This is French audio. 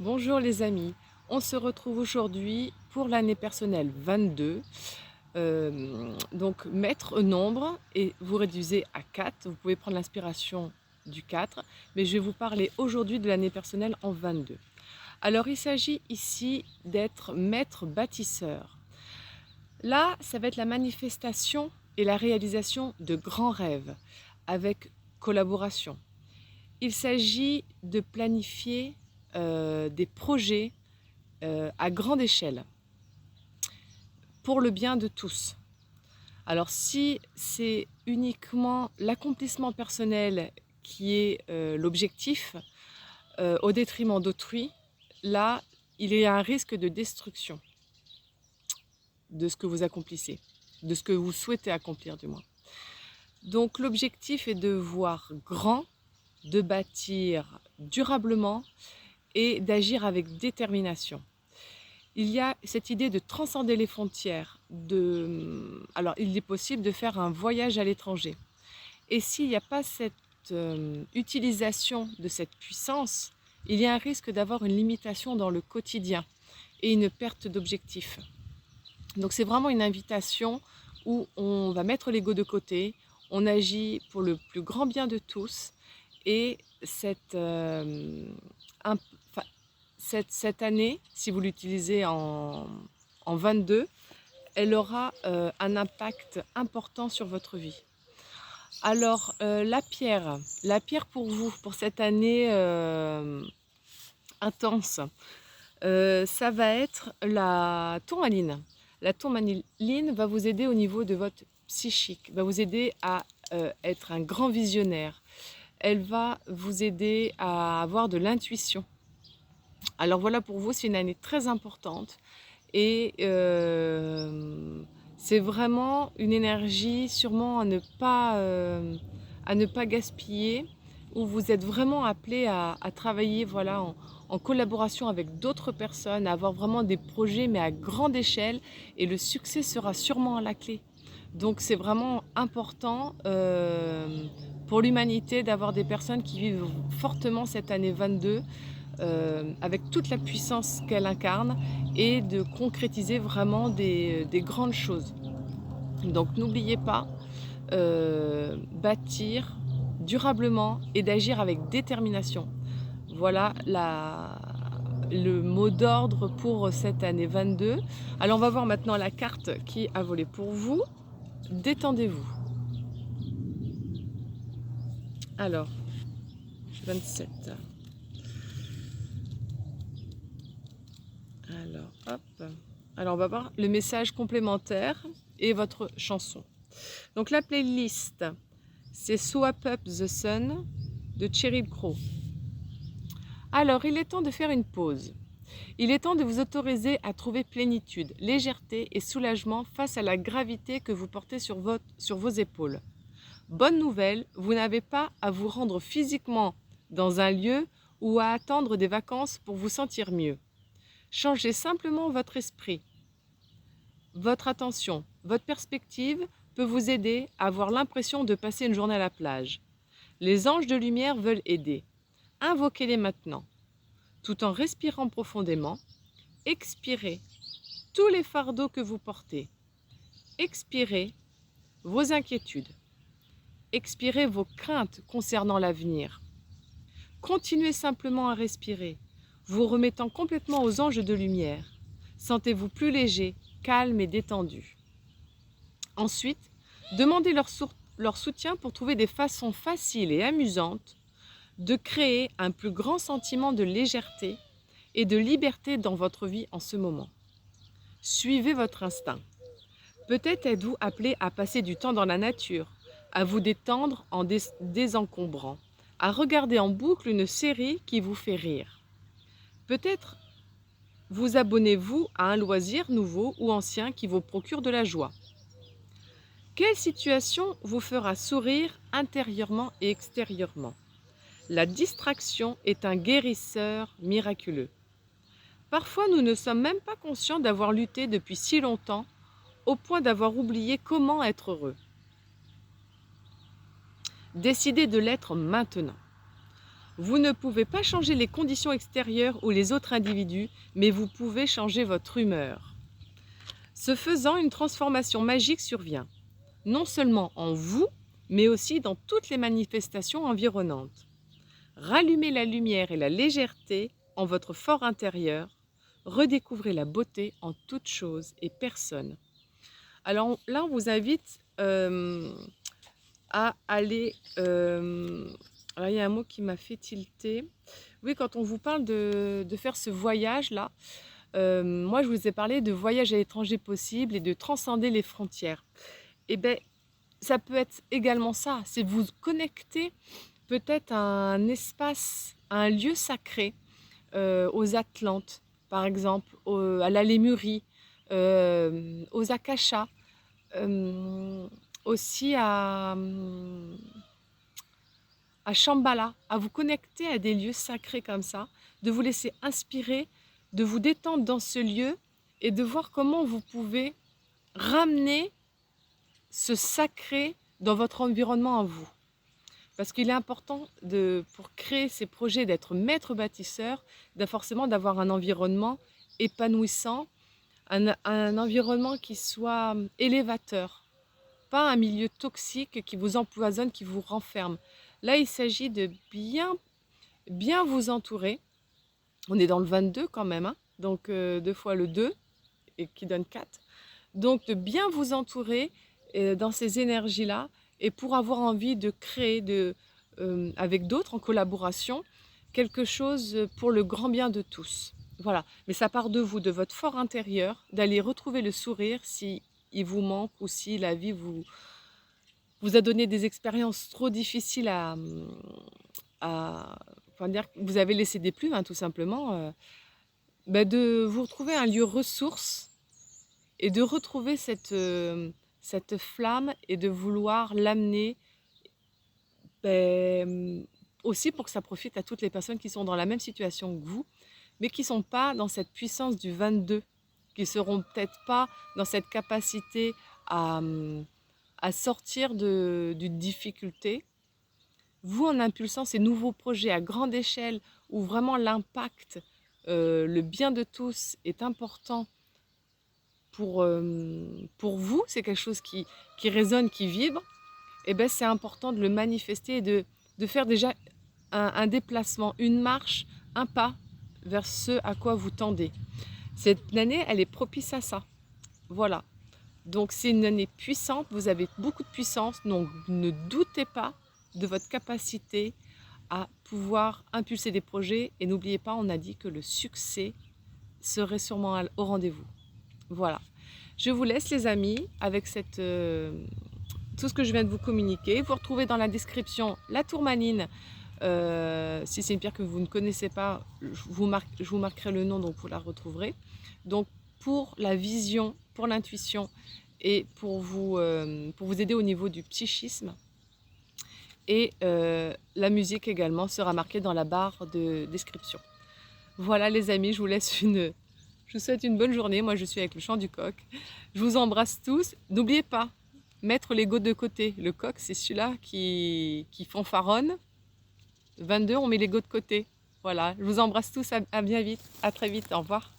Bonjour les amis, on se retrouve aujourd'hui pour l'année personnelle 22. Donc mettre un nombre et vous réduisez à 4. Vous pouvez prendre l'inspiration du 4, mais je vais vous parler aujourd'hui de l'année personnelle en 22. Alors il s'agit ici d'être maître bâtisseur. Là, ça va être la manifestation et la réalisation de grands rêves avec collaboration. Il s'agit de planifier des projets à grande échelle pour le bien de tous. Alors si c'est uniquement l'accomplissement personnel qui est l'objectif au détriment d'autrui, là il y a un risque de destruction de ce que vous accomplissez, de ce que vous souhaitez accomplir du moins. Donc l'objectif est de voir grand, de bâtir durablement et d'agir avec détermination. Il y a cette idée de transcender les frontières. Alors, il est possible de faire un voyage à l'étranger. Et s'il n'y a pas cette utilisation de cette puissance, il y a un risque d'avoir une limitation dans le quotidien et une perte d'objectif. Donc, c'est vraiment une invitation où on va mettre l'ego de côté, on agit pour le plus grand bien de tous et cette année, si vous l'utilisez en 22, elle aura un impact important sur votre vie. Alors, la pierre pour vous, pour cette année intense, ça va être la tourmaline. La tourmaline va vous aider au niveau de votre psychique, va vous aider à être un grand visionnaire. Elle va vous aider à avoir de l'intuition. Alors voilà, pour vous, c'est une année très importante et c'est vraiment une énergie sûrement à ne pas gaspiller, où vous êtes vraiment appelé à travailler voilà, en collaboration avec d'autres personnes, à avoir vraiment des projets mais à grande échelle, et le succès sera sûrement à la clé. Donc c'est vraiment important pour l'humanité d'avoir des personnes qui vivent fortement cette année 22 avec toute la puissance qu'elle incarne et de concrétiser vraiment des grandes choses. Donc n'oubliez pas, bâtir durablement et d'agir avec détermination. Voilà le mot d'ordre pour cette année 22. Alors on va voir maintenant la carte qui a volé pour vous. Détendez-vous. Alors, 27. Alors, hop. Alors, on va voir le message complémentaire et votre chanson. Donc, la playlist, c'est Swap Up the Sun de Cheryl Crow. Alors, il est temps de faire une pause. Il est temps de vous autoriser à trouver plénitude, légèreté et soulagement face à la gravité que vous portez sur vos épaules. Bonne nouvelle, vous n'avez pas à vous rendre physiquement dans un lieu ou à attendre des vacances pour vous sentir mieux. Changez simplement votre esprit. Votre attention, votre perspective peut vous aider à avoir l'impression de passer une journée à la plage. Les anges de lumière veulent aider. Invoquez-les maintenant. Tout en respirant profondément, expirez tous les fardeaux que vous portez. Expirez vos inquiétudes. Expirez vos craintes concernant l'avenir. Continuez simplement à respirer, vous remettant complètement aux anges de lumière. Sentez-vous plus léger, calme et détendu. Ensuite, demandez leur soutien pour trouver des façons faciles et amusantes de créer un plus grand sentiment de légèreté et de liberté dans votre vie en ce moment. Suivez votre instinct. Peut-être êtes-vous appelé à passer du temps dans la nature, à vous détendre en désencombrant, à regarder en boucle une série qui vous fait rire. Peut-être vous abonnez-vous à un loisir nouveau ou ancien qui vous procure de la joie. Quelle situation vous fera sourire intérieurement et extérieurement? La distraction est un guérisseur miraculeux. Parfois, nous ne sommes même pas conscients d'avoir lutté depuis si longtemps, au point d'avoir oublié comment être heureux. Décidez de l'être maintenant. Vous ne pouvez pas changer les conditions extérieures ou les autres individus, mais vous pouvez changer votre humeur. Ce faisant, une transformation magique survient, non seulement en vous, mais aussi dans toutes les manifestations environnantes. Rallumez la lumière et la légèreté en votre fort intérieur. Redécouvrez la beauté en toute chose et personne. Alors là, on vous invite à aller... alors, il y a un mot qui m'a fait tilter. Oui, quand on vous parle de faire ce voyage-là, moi, je vous ai parlé de voyage à l'étranger possible et de transcender les frontières. Eh bien, ça peut être également ça, c'est vous connecter peut-être à un espace, à un lieu sacré, aux Atlantes, par exemple, à la Lémurie, aux Akashas, aussi à Shambhala, à vous connecter à des lieux sacrés comme ça, de vous laisser inspirer, de vous détendre dans ce lieu et de voir comment vous pouvez ramener ce sacré dans votre environnement à vous. Parce qu'il est important, pour créer ces projets, d'être maître bâtisseur, forcément d'avoir un environnement épanouissant, un environnement qui soit élévateur, pas un milieu toxique qui vous empoisonne, qui vous renferme. Là, il s'agit de bien vous entourer. On est dans le 22 quand même, hein, donc 2 fois le 2, et qui donne 4. Donc de bien vous entourer dans ces énergies-là, et pour avoir envie de créer avec d'autres en collaboration quelque chose pour le grand bien de tous. Voilà, mais ça part de vous, de votre fort intérieur, d'aller retrouver le sourire si il vous manque ou si la vie vous a donné des expériences trop difficiles enfin dire que vous avez laissé des plumes, hein, tout simplement. De vous retrouver un lieu ressource et de retrouver cette flamme et de vouloir l'amener aussi pour que ça profite à toutes les personnes qui sont dans la même situation que vous, mais qui ne sont pas dans cette puissance du 22, qui ne seront peut-être pas dans cette capacité à sortir d'une difficulté. Vous, en impulsant ces nouveaux projets à grande échelle, où vraiment l'impact, le bien de tous est important pour vous, c'est quelque chose qui résonne, qui vibre, et ben c'est important de le manifester et de faire déjà un déplacement, une marche, un pas vers ce à quoi vous tendez. Cette année, elle est propice à ça. Voilà. Donc c'est une année puissante, vous avez beaucoup de puissance, donc ne doutez pas de votre capacité à pouvoir impulser des projets. Et n'oubliez pas, on a dit que le succès serait sûrement au rendez-vous. Voilà. Je vous laisse les amis avec tout ce que je viens de vous communiquer. Vous retrouvez dans la description la tourmaline. Si c'est une pierre que vous ne connaissez pas, je vous marquerai le nom, donc vous la retrouverez. Donc pour la vision, pour l'intuition et pour vous aider au niveau du psychisme. Et la musique également sera marquée dans la barre de description. Voilà les amis, je vous souhaite une bonne journée. Moi je suis avec le chant du coq. Je vous embrasse tous. N'oubliez pas, mettre l'ego de côté. Le coq, c'est celui-là qui fanfaronne. 22, on met l'ego de côté. Voilà, je vous embrasse tous, à bien vite, à très vite, au revoir.